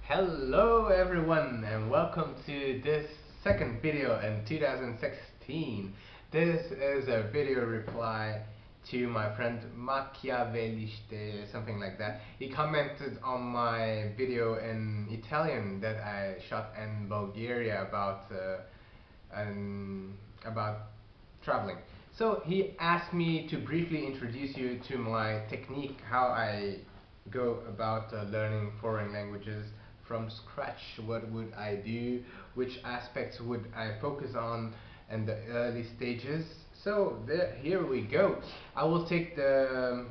Hello everyone and welcome to this second video in 2016. This is a video reply to my friend Makiaveliiste, something like that. He commented on my video in Italian that I shot in Bulgaria about traveling. So he asked me to briefly introduce you to my technique, how I go about learning foreign languages from scratch. What would I do? Which aspects would I focus on in the early stages? So here we go. I will take the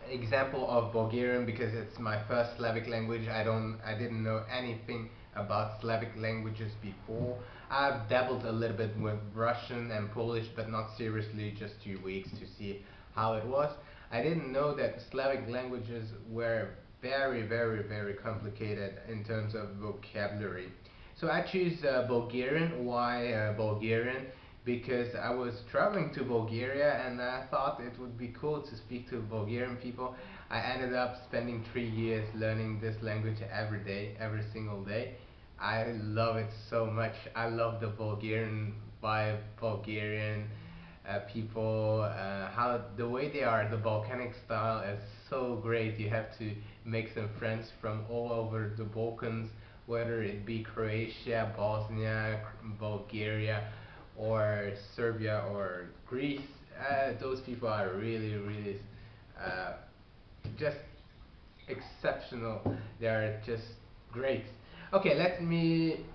example of Bulgarian because it's my first Slavic language. I didn't know anything about Slavic languages before. I've dabbled a little bit with Russian and Polish, but not seriously, just 2 weeks to see how it was. I didn't know that Slavic languages were very complicated in terms of vocabulary. So I choose Bulgarian. Why Bulgarian? Because I was traveling to Bulgaria and I thought it would be cool to speak to Bulgarian people. I ended up spending 3 years learning this language every day, every single day. I love it so much. I love the Bulgarian vibe, Bulgarian people, how the way they are, the volcanic style is so great. You have to make some friends from all over the Balkans, whether it be Croatia, Bosnia, Bulgaria, or Serbia or Greece. Those people are really uh, just exceptional. They are just great. Okay, let me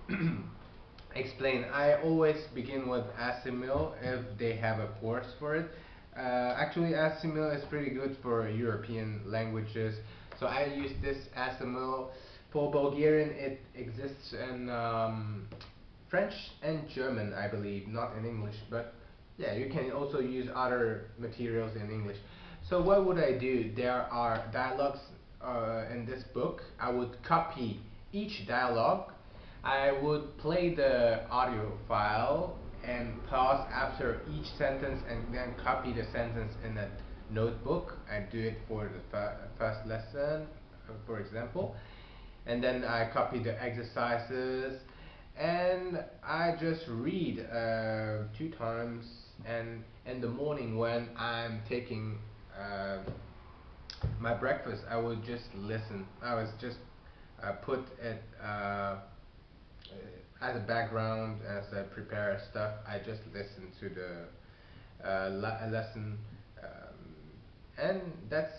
explain. I always begin with Asimil if they have a course for it. Actually, Asimil is pretty good for European languages, so I use this Asimil. For Bulgarian, it exists in French and German, I believe, not in English, but yeah, you can also use other materials in English. So what would I do? There are dialogues in this book. I would copy each dialogue. I would play the audio file and pause after each sentence and then copy the sentence in a notebook. I do it for the first lesson, for example, and then I copy the exercises and I just read 2 times, and in the morning when I'm taking my breakfast I would just listen. I was just put it as a background as I prepare stuff. I just listen to the lesson, and that's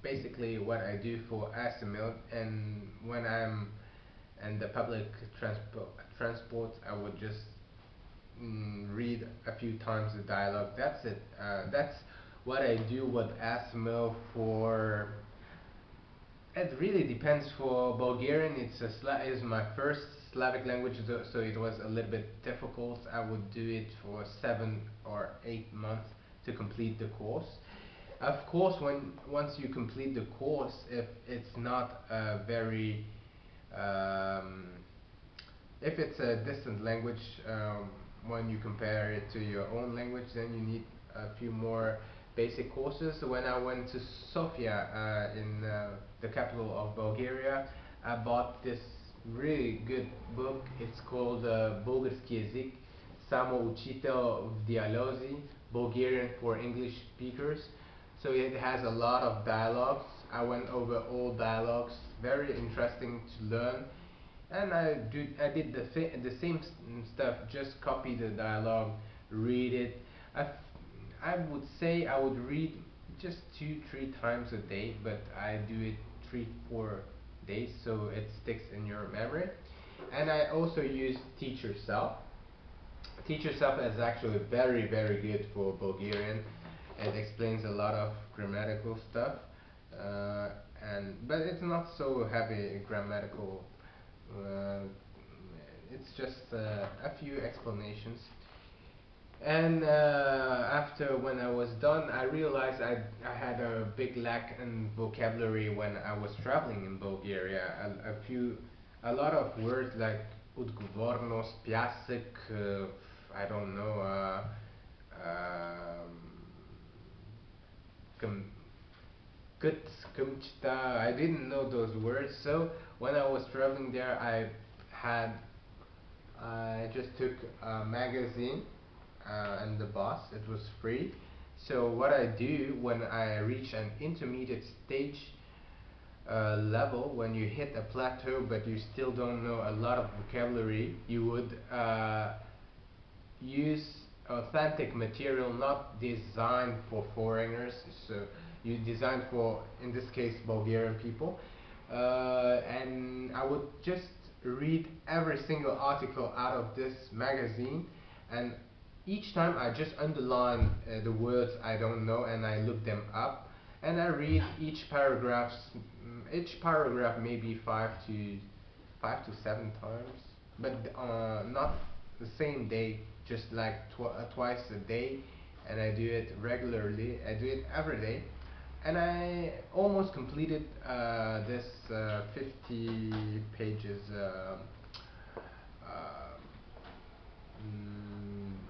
basically what I do for Asimil. And when I'm in the public transport, I would just read a few times the dialogue. That's it. That's what I do with Asimil. For it really depends. For Bulgarian, is my first Slavic language, so it was a little bit difficult. I would do it for 7 or 8 months to complete the course. Of course, once you complete the course, if it's not very if it's a distant language, when you compare it to your own language, then you need a few more basic courses. When I went to Sofia, in the capital of Bulgaria, I bought this really good book. It's called Bulgarski Jezik, Samo Учител в диалози, Bulgarian for English speakers. So it has a lot of dialogues. I went over all dialogues, very interesting to learn. And I did the same stuff, just copy the dialogue, read it. I would say I would read just 2-3 times a day, but I do it 3-4 days so it sticks in your memory. And I also use Teach Yourself. Teach Yourself is actually very good for Bulgarian. It explains a lot of grammatical stuff, but it's not so heavy grammatical. uh, it's just a few explanations. And after when I was done, I realized I had a big lack in vocabulary when I was traveling in Bulgaria. A lot of words like odgovornost, piasek, I don't know, um, good kumchta. I didn't know those words. So when I was traveling there, had I just took a magazine and the bus. It was free. So what I do when I reach an intermediate stage level, when you hit a plateau but you still don't know a lot of vocabulary, you would use authentic material not designed for foreigners. So you designed for, in this case, Bulgarian people. And I would just read every single article out of this magazine, and each time I just underline the words I don't know and I look them up, and I read each paragraph maybe 5 to 7 times, but not the same day, just like twice a day, and I do it regularly. I do it every day, and I almost completed this 50 pages uh,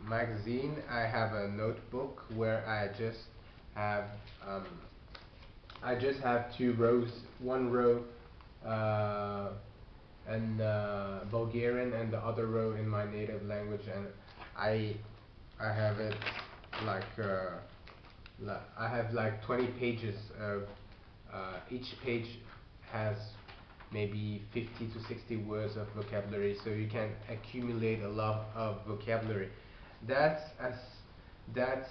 magazine. I have a notebook where have um, I just have 2 rows, 1 row uh, in Bulgarian and the other row in my native language, and I I have it like I have like 20 pages of each page has maybe 50 to 60 words of vocabulary, so you can accumulate a lot of vocabulary. That's as that's